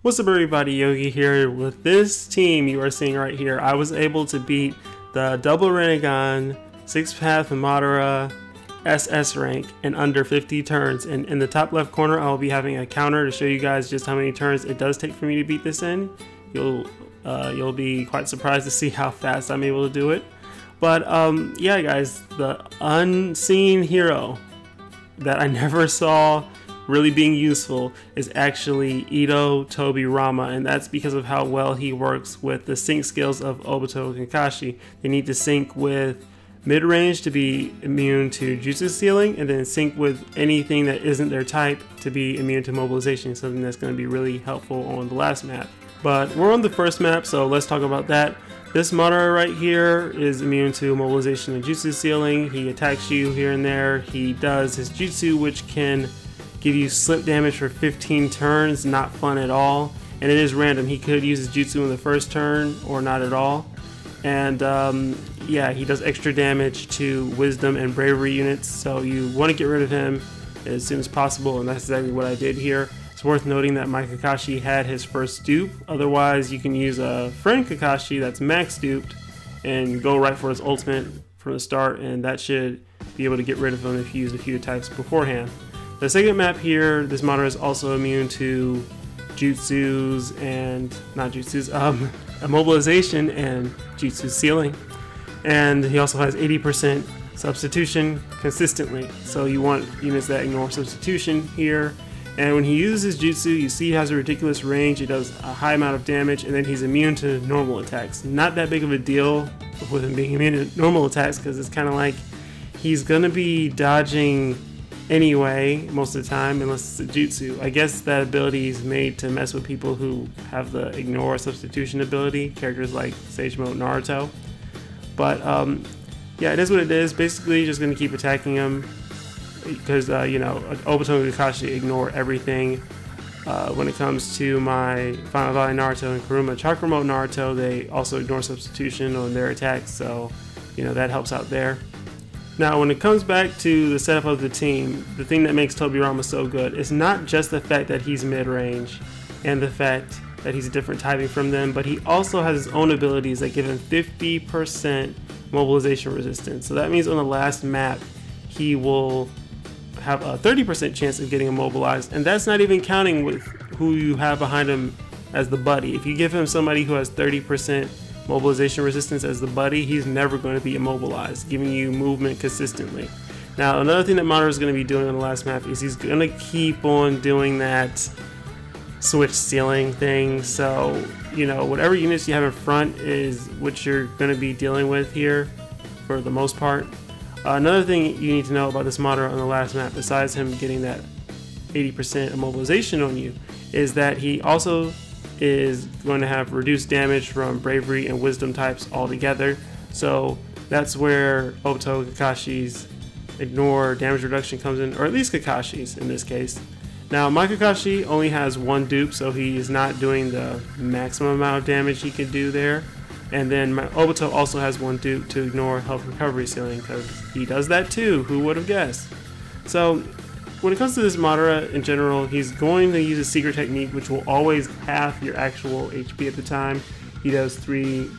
What's up everybody, Yogi here. With this team you are seeing right here, I was able to beat the double Rinnegan, 6-path Madara SS rank in under 50 turns. And in the top left corner I will be having a counter to show you guys just how many turns it does take for me to beat this in. You'll be quite surprised to see how fast I'm able to do it. But yeah guys, the unseen hero that I never saw really being useful is actually Edo Tobirama, and that's because of how well he works with the sync skills of Obito and Kakashi. They need to sync with mid-range to be immune to jutsu sealing, and then sync with anything that isn't their type to be immune to mobilization, something that's going to be really helpful on the last map. But we're on the first map, so let's talk about that. This Madara right here is immune to mobilization and jutsu sealing. He attacks you here and there. He does his jutsu, which can give you slip damage for 15 turns, not fun at all. And it is random. He could use his jutsu in the first turn or not at all. And yeah, he does extra damage to wisdom and bravery units, so you want to get rid of him as soon as possible, and that's exactly what I did here. It's worth noting that my Kakashi had his first dupe. Otherwise you can use a friend Kakashi that's max duped and go right for his ultimate from the start, and that should be able to get rid of him if you use a few attacks beforehand. The second map here, this Madara is also immune to jutsus and immobilization and jutsu sealing, and he also has 80% substitution consistently, so you want units that ignore substitution here. And when he uses his jutsu, you see he has a ridiculous range. He does a high amount of damage, and then he's immune to normal attacks. Not that big of a deal with him being immune to normal attacks, because it's kind of like he's gonna be dodging anyway most of the time unless it's a jutsu. I guess that ability is made to mess with people who have the ignore substitution ability, characters like Sage Mode Naruto. But yeah, it is what it is. Basically just going to keep attacking him because you know, Obito and Kakashi ignore everything. When it comes to my Final Valley Naruto and Kuruma Chakra Mode Naruto, they also ignore substitution on their attacks, so you know, that helps out there. Now, when it comes back to the setup of the team, the thing that makes Tobirama so good is not just the fact that he's mid-range and the fact that he's a different typing from them, but he also has his own abilities that give him 50% mobilization resistance. So that means on the last map, he will have a 30% chance of getting immobilized, and that's not even counting with who you have behind him as the buddy. If you give him somebody who has 30% mobilization resistance as the buddy, he's never going to be immobilized, giving you movement consistently. Now, another thing that Madara is going to be doing on the last map is he's going to keep on doing that switch sealing thing. So, you know, whatever units you have in front is what you're going to be dealing with here for the most part. Another thing you need to know about this Madara on the last map, besides him getting that 80% immobilization on you, is that he also is going to have reduced damage from bravery and wisdom types altogether. So that's where Obito and Kakashi's ignore damage reduction comes in, or at least Kakashi's in this case. Now my Kakashi only has one dupe, so he is not doing the maximum amount of damage he can do there. And then my Obito also has one dupe to ignore health recovery ceiling, because he does that too, who would have guessed. So when it comes to this Madara in general, he's going to use a secret technique which will always half your actual HP at the time. He does 3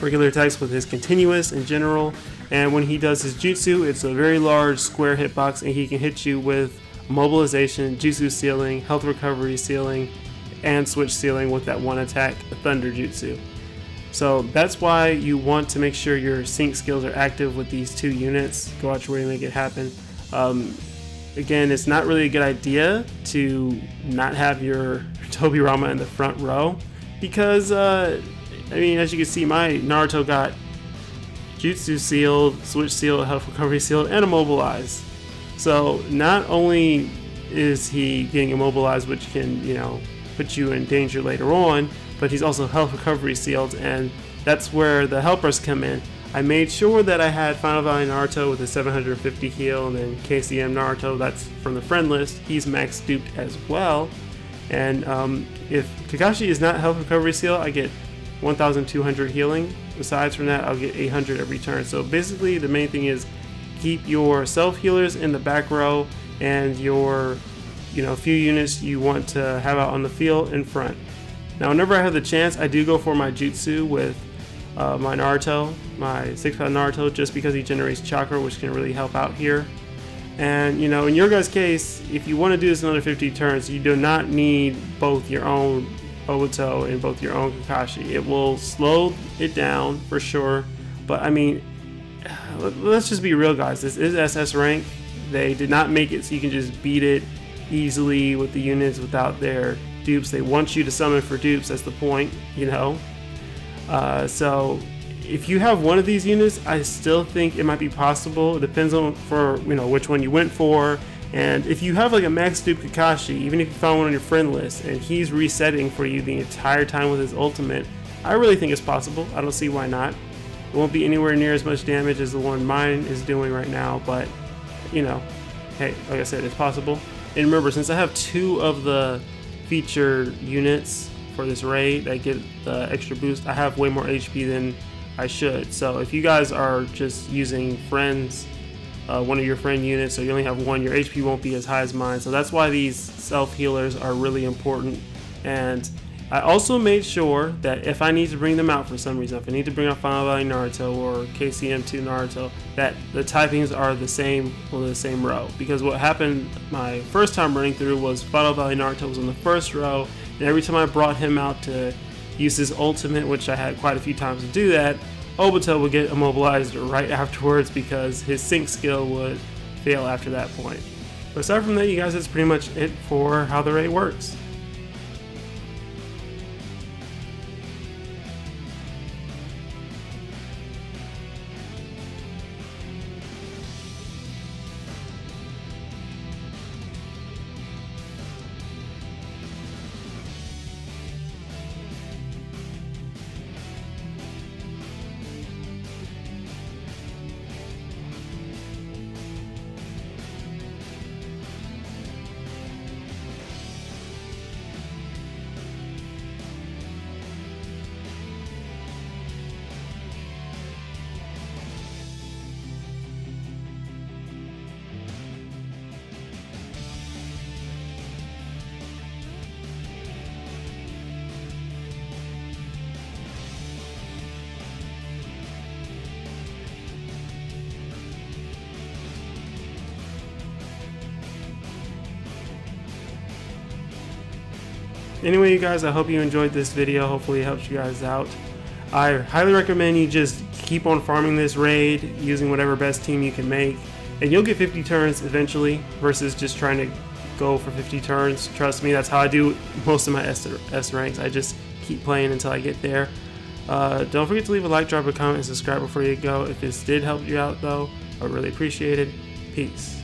regular attacks with his continuous in general, and when he does his jutsu, it's a very large square hitbox, and he can hit you with mobilization, jutsu sealing, health recovery sealing, and switch sealing with that one attack, the thunder jutsu. So that's why you want to make sure your sync skills are active with these 2 units. Go out your way to make it happen. Again, it's not really a good idea to not have your Tobirama in the front row, because I mean, as you can see, my Naruto got jutsu sealed, switch sealed, health recovery sealed, and immobilized. So not only is he getting immobilized, which can, you know, put you in danger later on, but he's also health recovery sealed, and that's where the helpers come in. I made sure that I had Final Valley Naruto with a 750 heal, and then KCM Naruto, that's from the friend list, he's max duped as well. And if Kakashi is not health recovery seal, I get 1200 healing. Besides from that, I'll get 800 every turn. So basically the main thing is keep your self healers in the back row and your a few units you want to have out on the field in front. Now, whenever I have the chance, I do go for my jutsu with my Naruto, my 6-pound Naruto, just because he generates chakra, which can really help out here. And in your guys' case, if you want to do this another 50 turns, you do not need both your own Obito and both your own Kakashi. It will slow it down for sure, but I mean, let's just be real, guys. This is SS rank. They did not make it so you can just beat it easily with the units without their dupes. They want you to summon for dupes. That's the point, so if you have one of these units, I still think it might be possible. It depends on which one you went for. And if you have like a max dupe Kakashi, even if you found one on your friend list and he's resetting for you the entire time with his ultimate, I really think it's possible. I don't see why not. It won't be anywhere near as much damage as the one mine is doing right now, but hey, like I said, it's possible. And remember, since I have 2 of the featured units for this raid that get the extra boost, I have way more HP than I should. So if you guys are just using friends, one of your friend units, so you only have one, your HP won't be as high as mine. So that's why these self healers are really important. And I also made sure that if I need to bring them out for some reason, if I need to bring out Final Valley Naruto or KCM2 Naruto, that the typings are the same on the same row. Because what happened my first time running through was Final Valley Naruto was on the first row, and every time I brought him out to use his ultimate, which I had quite a few times to do that, Obito would get immobilized right afterwards because his sync skill would fail after that point. But aside from that, you guys, that's pretty much it for how the raid works. Anyway, you guys, I hope you enjoyed this video. Hopefully it helps you guys out. I highly recommend you just keep on farming this raid using whatever best team you can make, and you'll get 50 turns eventually versus just trying to go for 50 turns. Trust me, that's how I do most of my S ranks. I just keep playing until I get there. Don't forget to leave a like, drop a comment, and subscribe before you go. If this did help you out though, I would really appreciate it. Peace.